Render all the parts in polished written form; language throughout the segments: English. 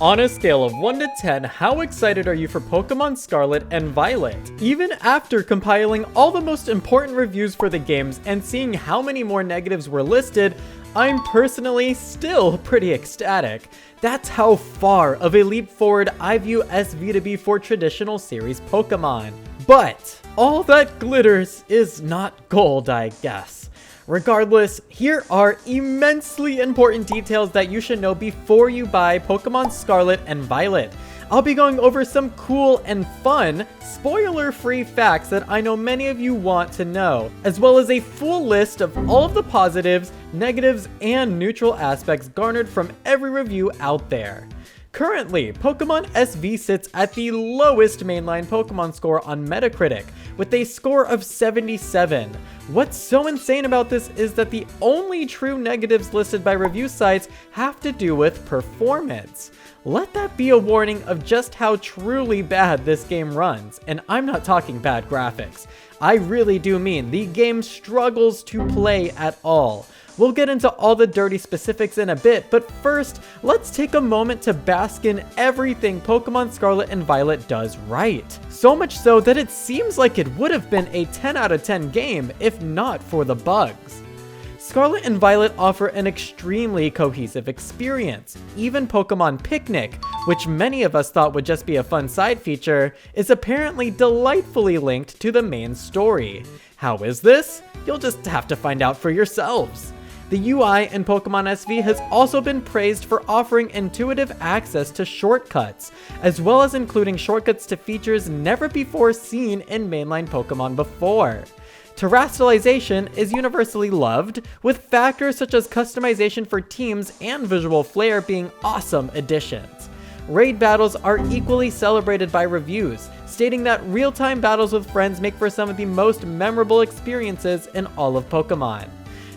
On a scale of 1 to 10, how excited are you for Pokemon Scarlet and Violet? Even after compiling all the most important reviews for the games and seeing how many more negatives were listed, I'm personally still pretty ecstatic. That's how far of a leap forward I view SV for traditional series Pokemon. But all that glitters is not gold, I guess. Regardless, here are immensely important details that you should know before you buy Pokemon Scarlet and Violet. I'll be going over some cool and fun, spoiler-free facts that I know many of you want to know, as well as a full list of all of the positives, negatives, and neutral aspects garnered from every review out there. Currently, Pokemon SV sits at the lowest mainline Pokemon score on Metacritic, with a score of 77. What's so insane about this is that the only true negatives listed by review sites have to do with performance. Let that be a warning of just how truly bad this game runs, and I'm not talking bad graphics. I really do mean the game struggles to play at all. We'll get into all the dirty specifics in a bit, but first, let's take a moment to bask in everything Pokemon Scarlet and Violet does right. So much so that it seems like it would have been a 10 out of 10 game if not for the bugs. Scarlet and Violet offer an extremely cohesive experience. Even Pokemon Picnic, which many of us thought would just be a fun side feature, is apparently delightfully linked to the main story. How is this? You'll just have to find out for yourselves. The UI in Pokemon SV has also been praised for offering intuitive access to shortcuts, as well as including shortcuts to features never before seen in mainline Pokemon before. Terrestrialization is universally loved, with factors such as customization for teams and visual flair being awesome additions. Raid battles are equally celebrated by reviews, stating that real-time battles with friends make for some of the most memorable experiences in all of Pokemon.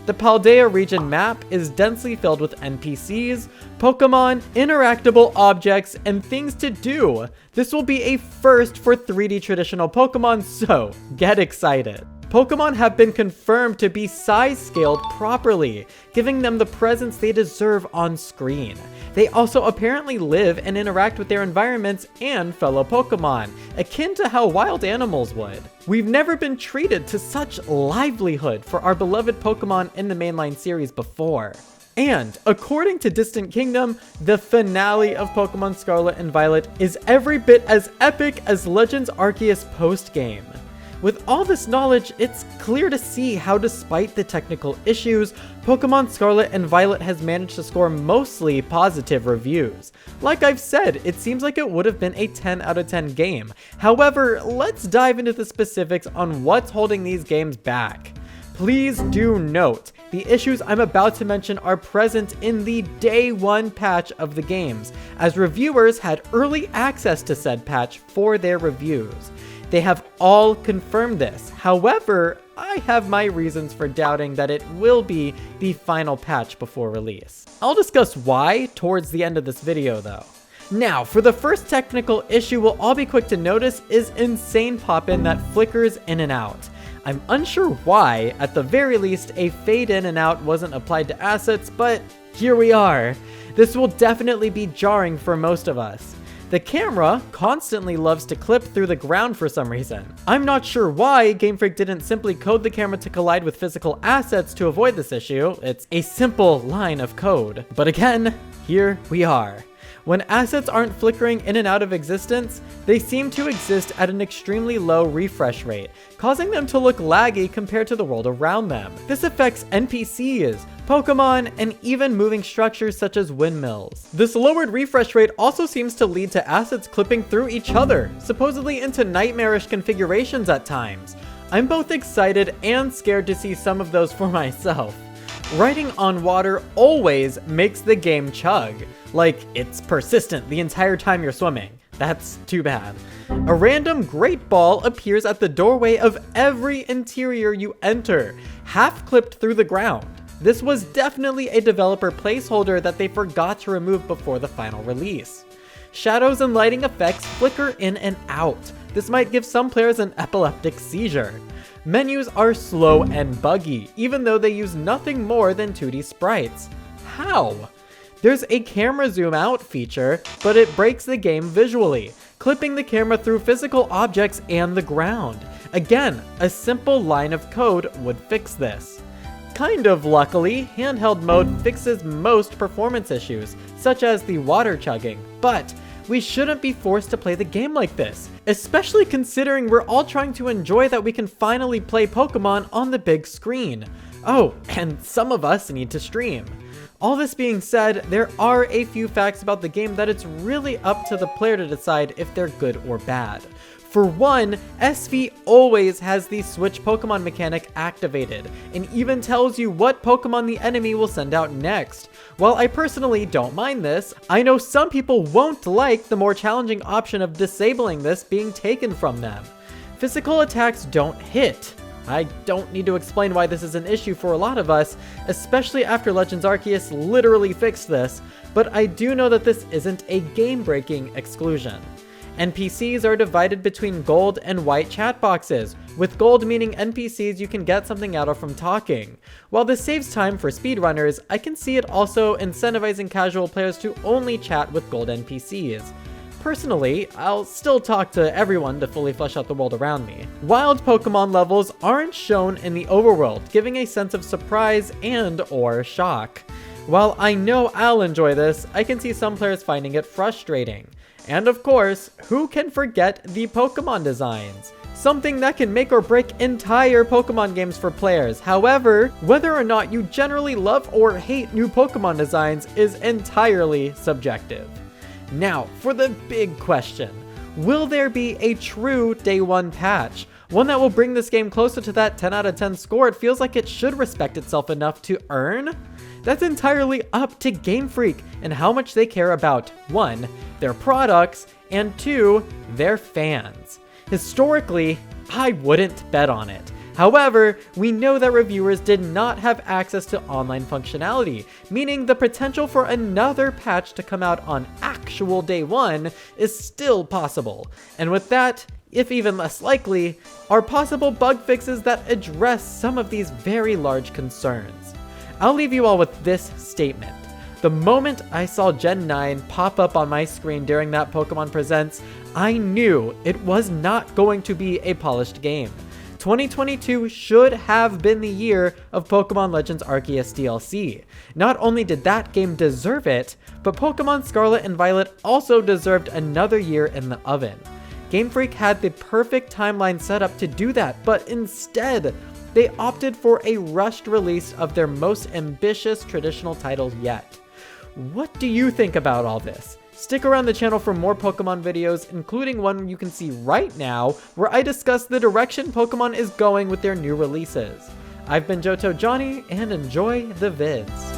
The Paldea region map is densely filled with NPCs, Pokemon, interactable objects, and things to do. This will be a first for 3D traditional Pokemon, so get excited. Pokemon have been confirmed to be size-scaled properly, giving them the presence they deserve on screen. They also apparently live and interact with their environments and fellow Pokemon, akin to how wild animals would. We've never been treated to such livelihood for our beloved Pokemon in the mainline series before. And, according to Distant Kingdom, the finale of Pokemon Scarlet and Violet is every bit as epic as Legends Arceus post-game. With all this knowledge, it's clear to see how, despite the technical issues, Pokemon Scarlet and Violet has managed to score mostly positive reviews. Like I've said, it seems like it would have been a 10 out of 10 game. However, let's dive into the specifics on what's holding these games back. Please do note, the issues I'm about to mention are present in the day one patch of the games, as reviewers had early access to said patch for their reviews. They have all confirmed this. However, I have my reasons for doubting that it will be the final patch before release. I'll discuss why towards the end of this video though. Now, for the first technical issue we'll all be quick to notice is insane pop-in that flickers in and out. I'm unsure why, at the very least, a fade in and out wasn't applied to assets, but here we are. This will definitely be jarring for most of us. The camera constantly loves to clip through the ground for some reason. I'm not sure why Game Freak didn't simply code the camera to collide with physical assets to avoid this issue. It's a simple line of code. But again, here we are. When assets aren't flickering in and out of existence, they seem to exist at an extremely low refresh rate, causing them to look laggy compared to the world around them. This affects NPCs, Pokemon, and even moving structures such as windmills. This lowered refresh rate also seems to lead to assets clipping through each other, supposedly into nightmarish configurations at times. I'm both excited and scared to see some of those for myself. Riding on water always makes the game chug. Like, it's persistent the entire time you're swimming. That's too bad. A random great ball appears at the doorway of every interior you enter, half clipped through the ground. This was definitely a developer placeholder that they forgot to remove before the final release. Shadows and lighting effects flicker in and out. This might give some players an epileptic seizure. Menus are slow and buggy, even though they use nothing more than 2D sprites. How? There's a camera zoom out feature, but it breaks the game visually, clipping the camera through physical objects and the ground. Again, a simple line of code would fix this. Kind of luckily, handheld mode fixes most performance issues, such as the water chugging, but we shouldn't be forced to play the game like this, especially considering we're all trying to enjoy that we can finally play Pokemon on the big screen. Oh, and some of us need to stream. All this being said, there are a few facts about the game that it's really up to the player to decide if they're good or bad. For one, SV always has the switch Pokemon mechanic activated, and even tells you what Pokemon the enemy will send out next. While I personally don't mind this, I know some people won't like the more challenging option of disabling this being taken from them. Physical attacks don't hit. I don't need to explain why this is an issue for a lot of us, especially after Legends Arceus literally fixed this, but I do know that this isn't a game-breaking exclusion. NPCs are divided between gold and white chat boxes, with gold meaning NPCs you can get something out of from talking. While this saves time for speedrunners, I can see it also incentivizing casual players to only chat with gold NPCs. Personally, I'll still talk to everyone to fully flesh out the world around me. Wild Pokemon levels aren't shown in the overworld, giving a sense of surprise and/or shock. While I know I'll enjoy this, I can see some players finding it frustrating. And of course, who can forget the Pokemon designs? Something that can make or break entire Pokemon games for players. However, whether or not you generally love or hate new Pokemon designs is entirely subjective. Now, for the big question. Will there be a true day one patch? One that will bring this game closer to that 10 out of 10 score it feels like it should respect itself enough to earn? That's entirely up to Game Freak and how much they care about 1. Their products, and 2. Their fans. Historically, I wouldn't bet on it. However, we know that reviewers did not have access to online functionality, meaning the potential for another patch to come out on actual day one is still possible. And with that, if even less likely, are possible bug fixes that address some of these very large concerns. I'll leave you all with this statement. The moment I saw Gen 9 pop up on my screen during that Pokemon Presents, I knew it was not going to be a polished game. 2022 should have been the year of Pokemon Legends Arceus DLC. Not only did that game deserve it, but Pokemon Scarlet and Violet also deserved another year in the oven. Game Freak had the perfect timeline set up to do that, but instead, they opted for a rushed release of their most ambitious traditional title yet. What do you think about all this? Stick around the channel for more Pokemon videos, including one you can see right now, where I discuss the direction Pokemon is going with their new releases. I've been johtojonny, and enjoy the vids.